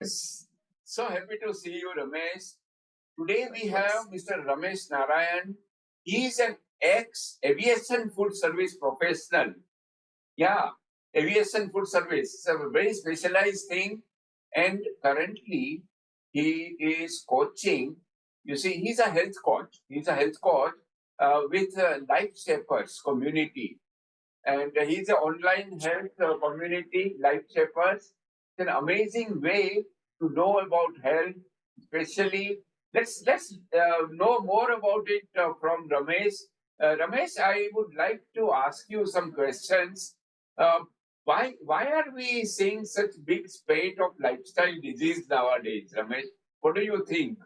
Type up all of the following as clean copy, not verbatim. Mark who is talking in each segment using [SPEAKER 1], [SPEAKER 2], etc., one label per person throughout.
[SPEAKER 1] Yes. So happy to see you, Ramesh. Today we
[SPEAKER 2] Likewise.
[SPEAKER 1] have Mr. Ramesh Narayan. He is an ex-aviation food service professional. Yeah, aviation food service. It's a very specialized thing. And currently, he is coaching. You see, he's a health coach. He's a health coach with Life Shapers community, and he's an online health community, Life Shapers. It's an amazing way to know about health, especially. Let's know more about it from Ramesh. Ramesh, I would like to ask you some questions. Uh, why are we seeing such big spate of lifestyle disease nowadays, Ramesh? What do you think?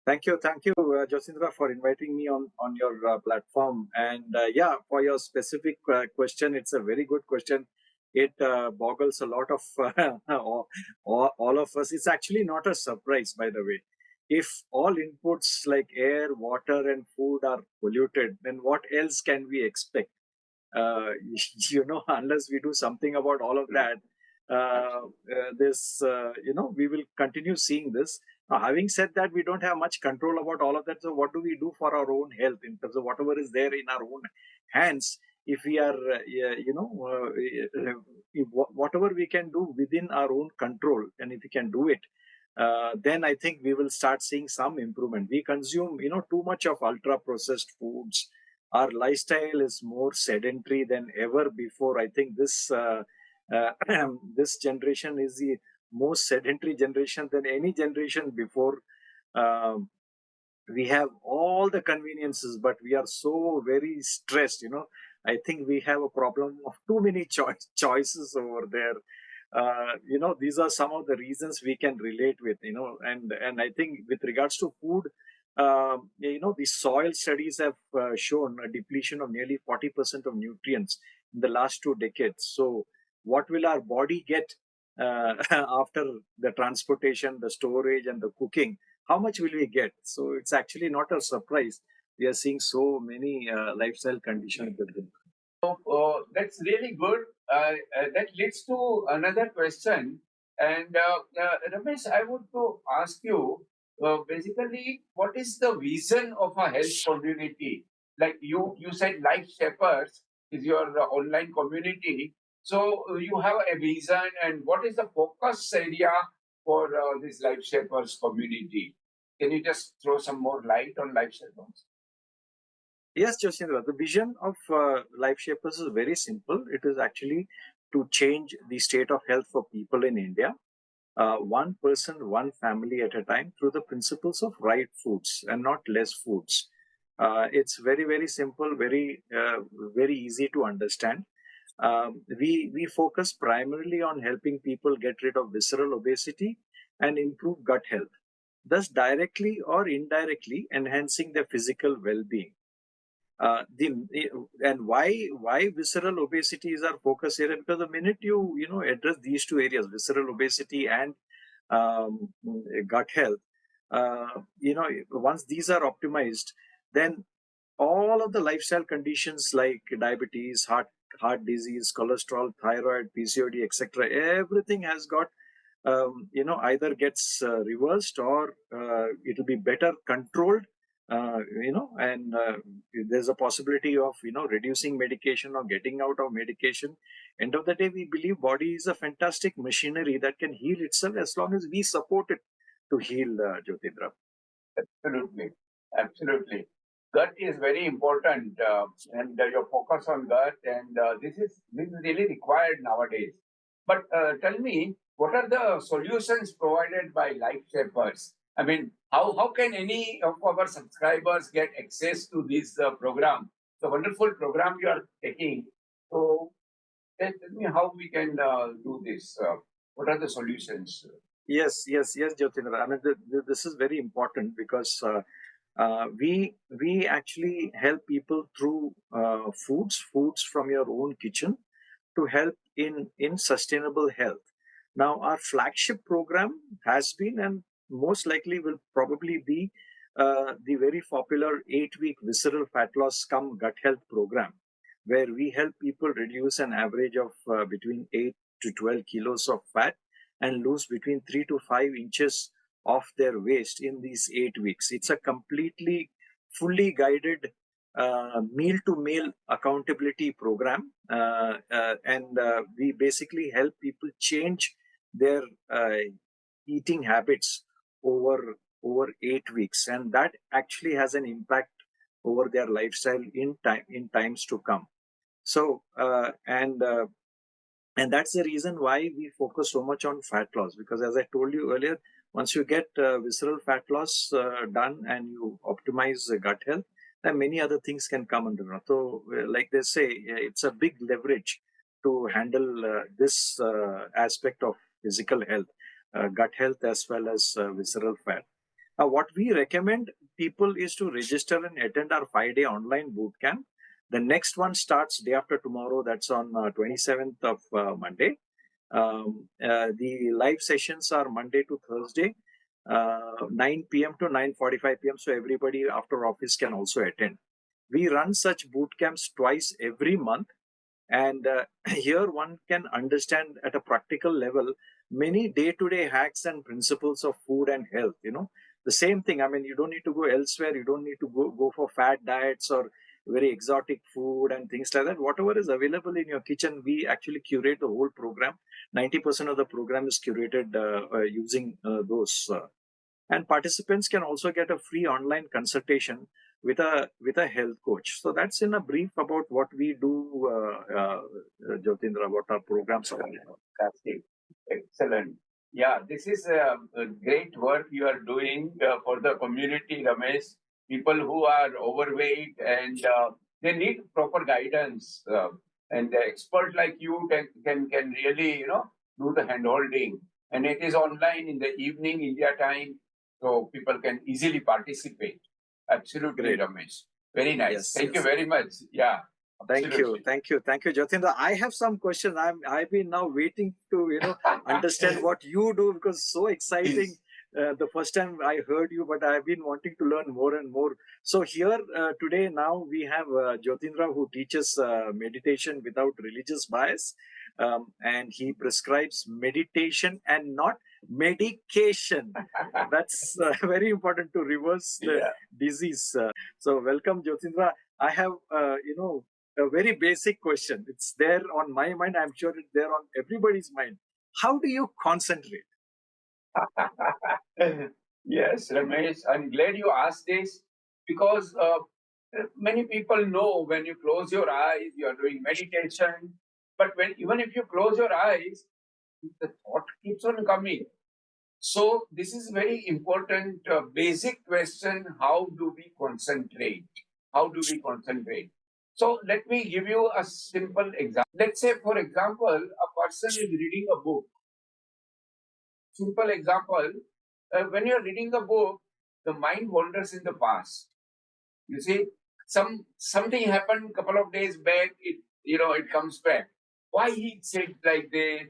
[SPEAKER 2] Thank you, Josindra, for inviting me on your platform. And yeah, for your specific question, it's a very good question. It boggles a lot of all of us. It's actually not a surprise, by the way. If all inputs like air, water, and food are polluted, then what else can we expect? uh, Unless we do something about all of that, we will continue seeing this. Now, having said that, we don't have much control about all of that. So, what do we do for our own health in terms of whatever is there in our own hands? If we are, whatever we can do within our own control, and if we can do it, then I think we will start seeing some improvement. We consume, too much of ultra processed foods. Our lifestyle is more sedentary than ever before. I think uh, this generation is the most sedentary generation than any generation before. Um, we have all the conveniences, but we are so very stressed. I think we have a problem of too many choices over there. These are some of the reasons we can relate with. And I think with regards to food, the soil studies have shown a depletion of nearly 40% of nutrients in the last 2 decades. So, what will our body get after the transportation, the storage, and the cooking? How much will we get? So, it's actually not a surprise. We are seeing so many lifestyle conditions with them.
[SPEAKER 1] That's really good. That leads to another question. And Ramesh, I would to ask you basically, what is the vision of a health community? Like you said, Life Shepherds is your online community. So you have a vision, and what is the focus area for this Life Shepherds community? Can you just throw some more light on Life Shepherds?
[SPEAKER 2] Yes, Josindra, the vision of Life Shapers is very simple. It is actually to change the state of health for people in India, one person, one family at a time, through the principles of right foods and not less foods. It's very, very simple, very easy to understand. We focus primarily on helping people get rid of visceral obesity and improve gut health, thus directly or indirectly enhancing their physical well-being. The and why visceral obesity is our focus area, because the minute you address these two areas, visceral obesity and gut health, once these are optimized, then all of the lifestyle conditions like diabetes, heart disease, cholesterol, thyroid, PCOD, etc., everything has got either gets reversed or it'll be better controlled. And there's a possibility of reducing medication or getting out of medication. End of the day, we believe body is a fantastic machinery that can heal itself as long as we support it to heal, Jyotindra.
[SPEAKER 1] Absolutely. Absolutely. Gut is very important, and your focus on gut, and this is really required nowadays. But tell me, what are the solutions provided by Life Shapers? I mean, how can any of our subscribers get access to this program? It's a wonderful program you are taking. So tell me how we can do this. What are the solutions?
[SPEAKER 2] Yes, Jyotindra. I mean, this is very important because we actually help people through foods from your own kitchen to help in sustainable health. Now, our flagship program has been and most likely will probably be the very popular 8-week visceral fat loss cum gut health program, where we help people reduce an average of between 8 to 12 kilos of fat and lose between 3 to 5 inches of their waist in these 8 weeks. It's a completely fully guided meal to meal accountability program, and we basically help people change their eating habits over 8 weeks, and that actually has an impact over their lifestyle in times to come. So and that's the reason why we focus so much on fat loss, because as I told you earlier, once you get visceral fat loss done and you optimize gut health, then many other things can come under. So like they say, it's a big leverage to handle this aspect of physical health, gut health as well as visceral fat. What we recommend people is to register and attend our 5-day online boot camp. The next one starts day after tomorrow. That's on 27th of Monday. The live sessions are Monday to Thursday, 9 p.m. to 9:45 p.m. So everybody after office can also attend. We run such boot camps twice every month, and here one can understand at a practical level many day-to-day hacks and principles of food and health. The same thing. I mean, you don't need to go elsewhere. You don't need to go for fat diets or very exotic food and things like that. Whatever is available in your kitchen, we actually curate the whole program. 90% of the program is curated using those. And participants can also get a free online consultation with a health coach. So that's in a brief about what we do, Jyotindra, what our programs are.
[SPEAKER 1] Fantastic. Excellent. Yeah, this is a great work you are doing for the community, Ramesh. People who are overweight and they need proper guidance. And the expert like you can really, do the hand holding. And it is online in the evening, India time, so people can easily participate. Absolutely,
[SPEAKER 2] Great.
[SPEAKER 1] Ramesh. Very nice.
[SPEAKER 2] Yes,
[SPEAKER 1] Thank you
[SPEAKER 2] yes.
[SPEAKER 1] very much. Yeah.
[SPEAKER 2] Thank you,
[SPEAKER 1] Absolutely.
[SPEAKER 2] Jyotindra. I have some questions. I've been now waiting to understand what you do, because so exciting. The first time I heard you, but I've been wanting to learn more and more. So here today now we have Jyotindra, who teaches meditation without religious bias, and he prescribes meditation and not medication. That's very important to reverse the
[SPEAKER 1] Yeah.
[SPEAKER 2] disease. So welcome, Jyotindra. I have a very basic question. It's there on my mind. I'm sure it's there on everybody's mind. How do you concentrate?
[SPEAKER 1] Yes, Ramesh, I'm glad you asked this because many people know when you close your eyes, you are doing meditation. But even if you close your eyes, the thought keeps on coming. So this is very important, basic question: how do we concentrate? How do we concentrate? So let me give you a simple example. Let's say, for example, a person is reading a book. Simple example: when you're reading a book, the mind wanders in the past. You see, something happened a couple of days back. It comes back. Why he said like this?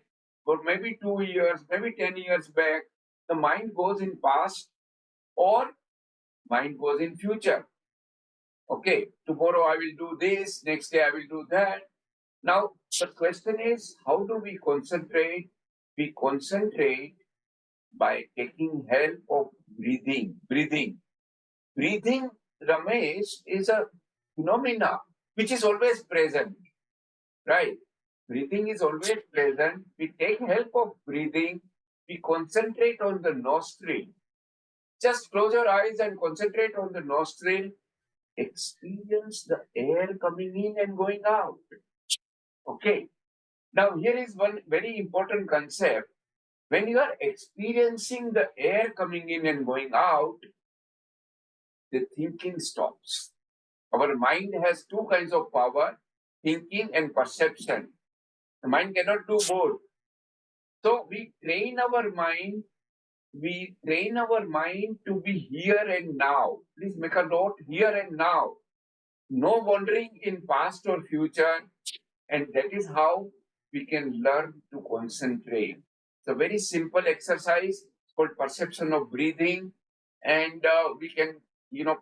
[SPEAKER 1] Or maybe 2 years, maybe 10 years back. The mind goes in past, or mind goes in future. Okay, tomorrow I will do this. Next day I will do that. Now the question is, how do we concentrate? We concentrate by taking help of breathing. Breathing, Ramesh, is a phenomena which is always present, right? Breathing is always present. We take help of breathing. We concentrate on the nostril. Just close your eyes and concentrate on the nostril. Experience the air coming in and going out. Okay. Now, here is one very important concept. When you are experiencing the air coming in and going out, the thinking stops. Our mind has two kinds of power: thinking and perception. The mind cannot do both. So we train our mind to be here and now. Please make a note: here and now. No wandering in past or future. And that is how we can learn to concentrate. It's a very simple exercise called perception of breathing. And we can,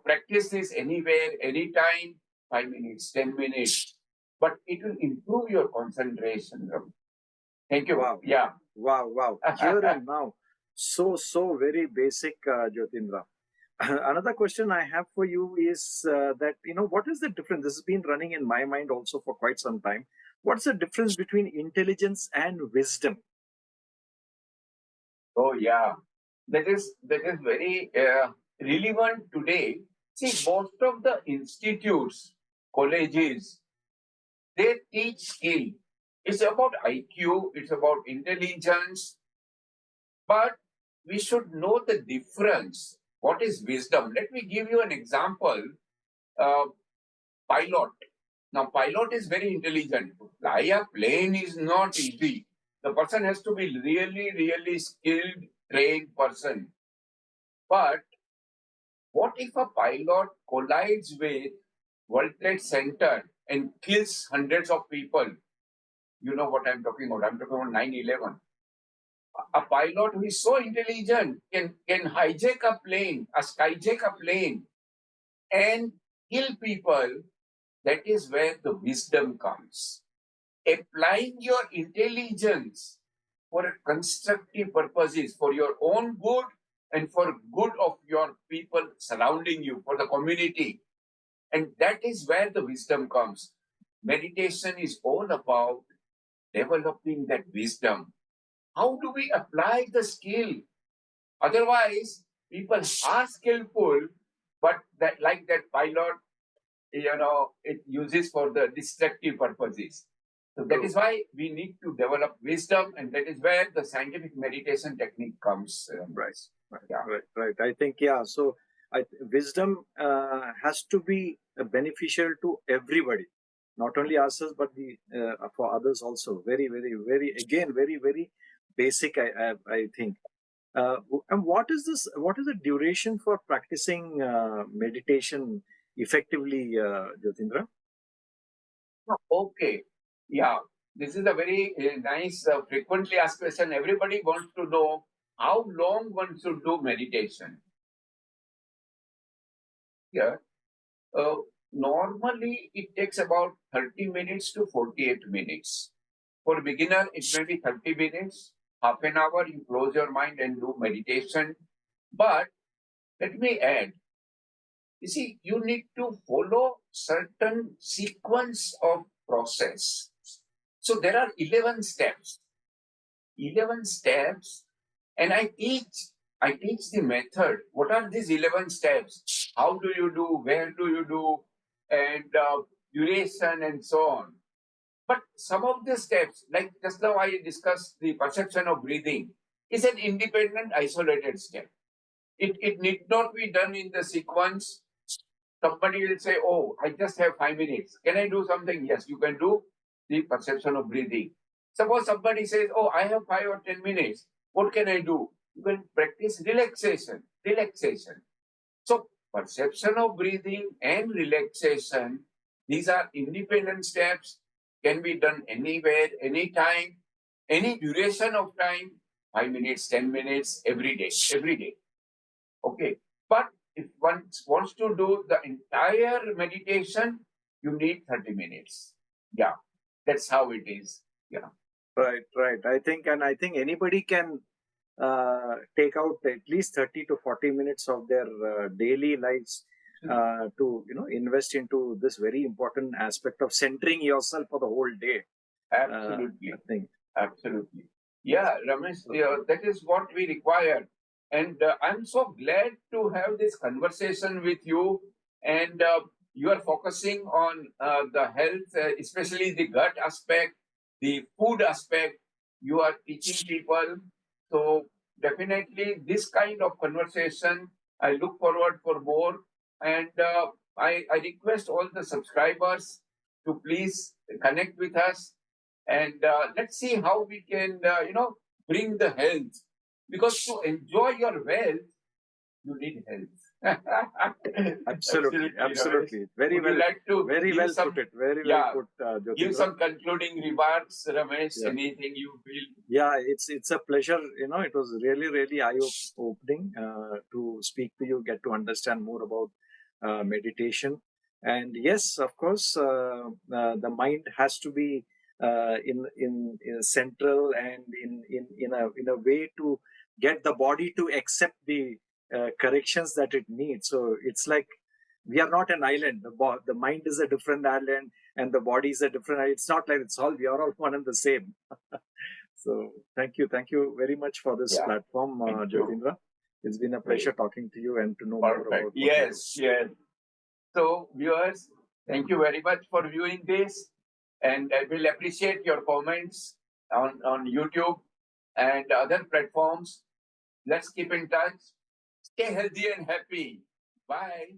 [SPEAKER 1] practice this anywhere, anytime, 5 minutes, 10 minutes. But it will improve your concentration. Thank you.
[SPEAKER 2] Wow.
[SPEAKER 1] Yeah.
[SPEAKER 2] Wow. Here and now. So very basic, Jyotindra. Another question I have for you is that, what is the difference? This has been running in my mind also for quite some time. What's the difference between intelligence and wisdom?
[SPEAKER 1] Oh yeah, that is very relevant today. See, most of the institutes, colleges, they teach skill. It's about IQ, it's about intelligence, but we should know the difference. What is wisdom? Let me give you an example. Uh, Pilot. Now, pilot is very intelligent. To fly a plane is not easy. The person has to be really, really skilled, trained person. But what if a pilot collides with World Trade Center and kills hundreds of people? You know what I'm talking about. I'm talking about 9/11. A pilot who is so intelligent can hijack a plane, skyjack a plane, and kill people. That is where the wisdom comes. Applying your intelligence for a constructive purposes, for your own good and for good of your people surrounding you, for the community. And that is where the wisdom comes. Meditation is all about developing that wisdom. How do we apply the skill? Otherwise, people are skillful, but that like that pilot, it uses for the destructive purposes. So that is why we need to develop wisdom, and that is where the scientific meditation technique comes.
[SPEAKER 2] Right.
[SPEAKER 1] Yeah.
[SPEAKER 2] Right. I think, so wisdom has to be beneficial to everybody, not only ourselves, but for others also. Very basic, I think. And what is this? What is the duration for practicing meditation effectively, Jyotindra?
[SPEAKER 1] Okay. Yeah. This is a very nice, frequently asked question. Everybody wants to know how long one should do meditation. Yeah. Uh, Normally, it takes about 30 minutes to 48 minutes. For beginner, it may be 30 minutes, half an hour, you close your mind and do meditation. But let me add, you see, you need to follow certain sequence of process. So there are 11 steps. 11 steps, and I teach the method. What are these 11 steps? How do you do? Where do you do? And duration and so on. But some of the steps, like just now I discussed the perception of breathing, is an independent, isolated step. It need not be done in the sequence. Somebody will say, oh, I just have 5 minutes. Can I do something? Yes, you can do the perception of breathing. Suppose somebody says, oh, I have 5 or 10 minutes. What can I do? You can practice relaxation. Relaxation. So, perception of breathing and relaxation, these are independent steps, can be done anywhere, anytime, any duration of time, 5 minutes, 10 minutes, every day, every day. Okay. But if one wants to do the entire meditation, you need 30 minutes. Yeah. That's how it is. Yeah.
[SPEAKER 2] Right. I think anybody can take out at least 30 to 40 minutes of their daily lives to invest into this very important aspect of centering yourself for the whole day.
[SPEAKER 1] Absolutely.
[SPEAKER 2] I think.
[SPEAKER 1] Absolutely. Yeah, Ramesh, that is what we require. And I'm so glad to have this conversation with you. And you are focusing on the health, especially the gut aspect, the food aspect. You are teaching people. So definitely this kind of conversation, I look forward for more. And I request all the subscribers to please connect with us, and let's see how we can bring the health, because to enjoy your wealth you need health.
[SPEAKER 2] Absolutely.
[SPEAKER 1] Ramesh.
[SPEAKER 2] Very
[SPEAKER 1] Would you
[SPEAKER 2] well,
[SPEAKER 1] like to
[SPEAKER 2] very
[SPEAKER 1] give
[SPEAKER 2] well
[SPEAKER 1] some,
[SPEAKER 2] put it. Very well
[SPEAKER 1] yeah,
[SPEAKER 2] put,
[SPEAKER 1] give
[SPEAKER 2] Jyotindra.
[SPEAKER 1] some concluding remarks, Ramesh?
[SPEAKER 2] Yeah.
[SPEAKER 1] Anything you feel?
[SPEAKER 2] Yeah, it's a pleasure. It was really eye opening to speak to you, get to understand more about meditation. And yes, of course, the mind has to be in central and in a way to get the body to accept the corrections that it needs. So it's like we are not an island. The mind is a different island, and the body is a different island. It's not like it's all, we are all one and the same. So thank you very much for this
[SPEAKER 1] Yeah.
[SPEAKER 2] platform,
[SPEAKER 1] Thank you.
[SPEAKER 2] Jyotindra. It's been a pleasure talking to you and to know more about
[SPEAKER 1] Perfect.
[SPEAKER 2] what you
[SPEAKER 1] Yes,
[SPEAKER 2] do.
[SPEAKER 1] yes. So, viewers, thank you very much for viewing this, and I will appreciate your comments on YouTube and other platforms. Let's keep in touch. Stay healthy and happy. Bye.